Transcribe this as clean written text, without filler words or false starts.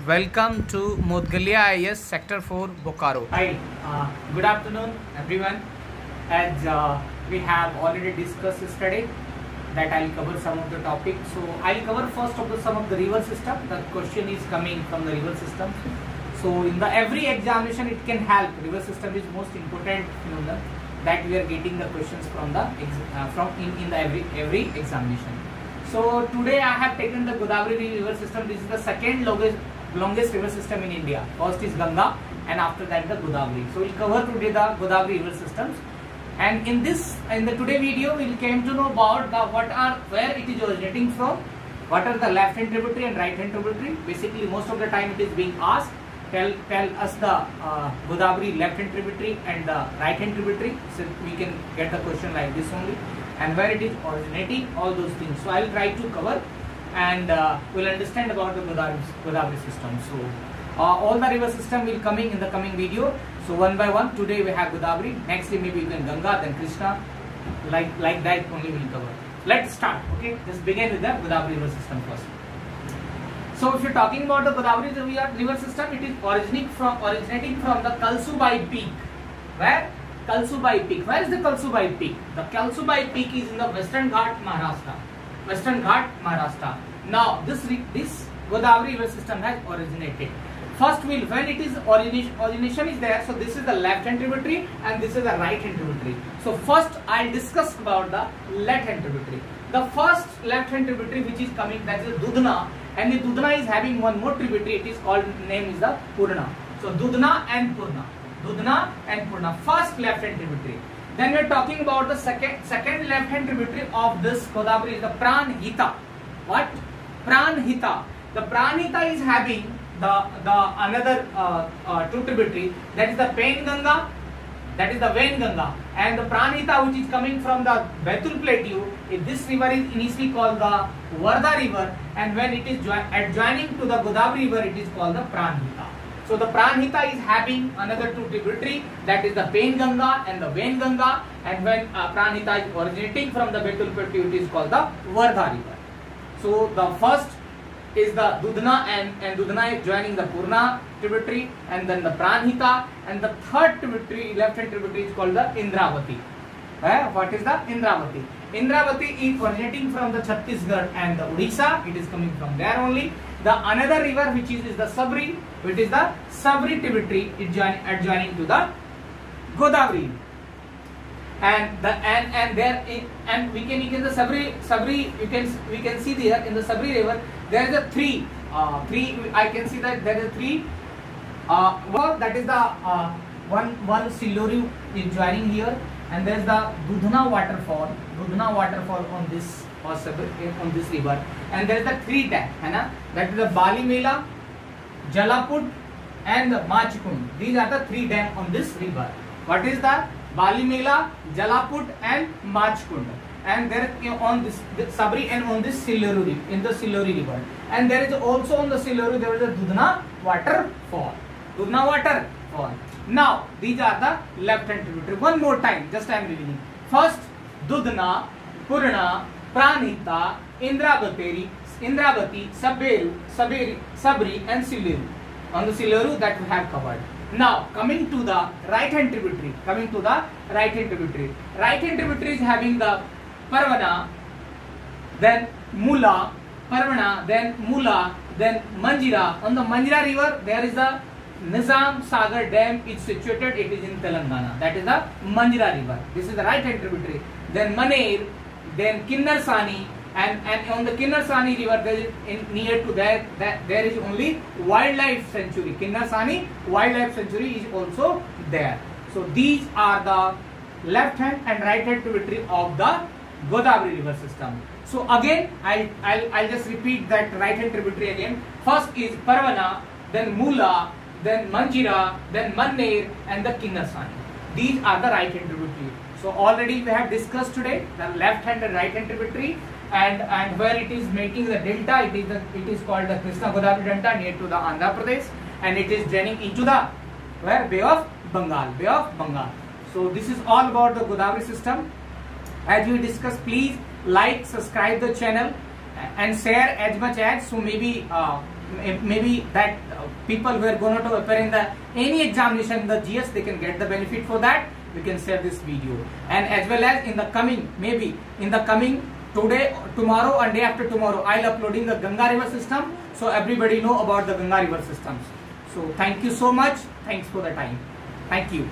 Welcome to Modgalia IS Sector 4 Bokaro. Hi, good afternoon everyone. As we have already discussed yesterday that I'll cover some of the topics. So I'll cover first of some of the river system. The question is coming from the river system. So in the every examination it can help. River system is most important phenomenon that we are getting the questions from the in the every examination. So today I have taken the Godavari river system. This is the second longest river system in India. First is Ganga and after that the Godavari. So we'll cover today the Godavari river systems. And in the today video we'll came to know about where it is originating from, what are the left hand tributary and right hand tributary. Basically most of the time it is being asked, tell us the Godavari left hand tributary and the right hand tributary. So we can get the question like this only, and where it is originating, all those things. So I will try to cover and we'll understand about the Godavari system. So all the river system will coming in the coming video. So one by one, today we have Godavari, next day maybe even Ganga, then Krishna, like that only we'll cover. Let's start. Okay, let's begin with the Godavari river system first. So if you're talking about the Godavari river system, it is originating from the Kalsubai peak. Where? Kalsubai peak. Where is the Kalsubai peak? The Kalsubai peak is in the Western Ghat, Maharashtra. Western Ghat, Maharashtra. Now this Godavari river system has originated. First when it is origination is there, so this is the left hand tributary and this is the right hand tributary. So first I'll discuss about the left hand tributary. The first left hand tributary which is coming, that is Dudhna, and the Dudhna is having one more tributary. It is called, name is the Purna. So Dudhna and Purna. Dudhna and Purna, first left hand tributary. Then we are talking about the second left hand tributary of this Godavari is the Pranhita. What? Pranhita. The Pranhita is having the another two tributary, that is the Painganga, that is the Vainganga, and the Pranhita which is coming from the Betul Plateau. This river is initially called the Wardha river, and when it is adjoining to the Godavari river, it is called the Pranhita. So the Pranhita is having another two tributary, that is the Painganga and the Vainganga, and when Pranhita is originating from the Betul Plateau, it is called the Wardha river. So the first is the Dudhna, and Dudhna is joining the Purna tributary, and then the Pranhita, and the third tributary, left hand tributary, is called the Indravati. What is the Indravati? Indravati is originating from the Chhattisgarh and the Odisha. It is coming from there only. The another river which is the Sabri, which is the Sabri tributary, is adjoining to the Godavari. And we can the Sabri we can see there in the Sabri river there is a three I can see that there is three that is the one Siloru is joining here, and there is the Dudhna waterfall on this on this river, and there is the three dam, that is the Bali Mela, Jalaput and the Machkund. These are the three dams on this river. What is the Bali Mela, Jalaput and Machkund, and there on this Sabri and on this Siloru, in the Siloru river, and there is also on the Siloru there is a Dudhna waterfall. Now these are the left hand tributary. One more time, just I am reading. First Dudhna, Purna, Pranhita, Indravati, Sabri and Siloru. On the Siloru that we have covered. Now coming to the right hand tributary. Right hand tributary is having the Parvana, then Mula, Parvana, then Mula, then Manjira. On the Manjira river there is the Nizam Sagar dam is situated. It is in Telangana. That is the Manjira river. This is the right hand tributary. Then Maner, then Kinnarsani, and on the Kinnarsani river there is near to there is only wildlife sanctuary. Kinnarsani wildlife sanctuary is also there. So these are the left hand and right hand tributary of the Godavari river system. So again I'll just repeat that right hand tributary again. First is Parvana, then Mula, then Manjira, then Manner and the Kinnarsani. These are the right hand tributary. So already we have discussed today the left hand and right hand tributary, and where it is making the delta, it is called the Krishna Godavari delta near to the Andhra Pradesh, and it is draining into the Bay of Bengal. So this is all about the Godavari system. As we discussed, please like, subscribe the channel and share as much as, so maybe maybe that people who are going to appear in the any examination in the GS, they can get the benefit for that. We can share this video, and as well as in the coming, maybe in the coming today, tomorrow and day after tomorrow, I'll uploading the Ganga river system, so everybody know about the Ganga river systems. So thank you so much. Thanks for the time. Thank you.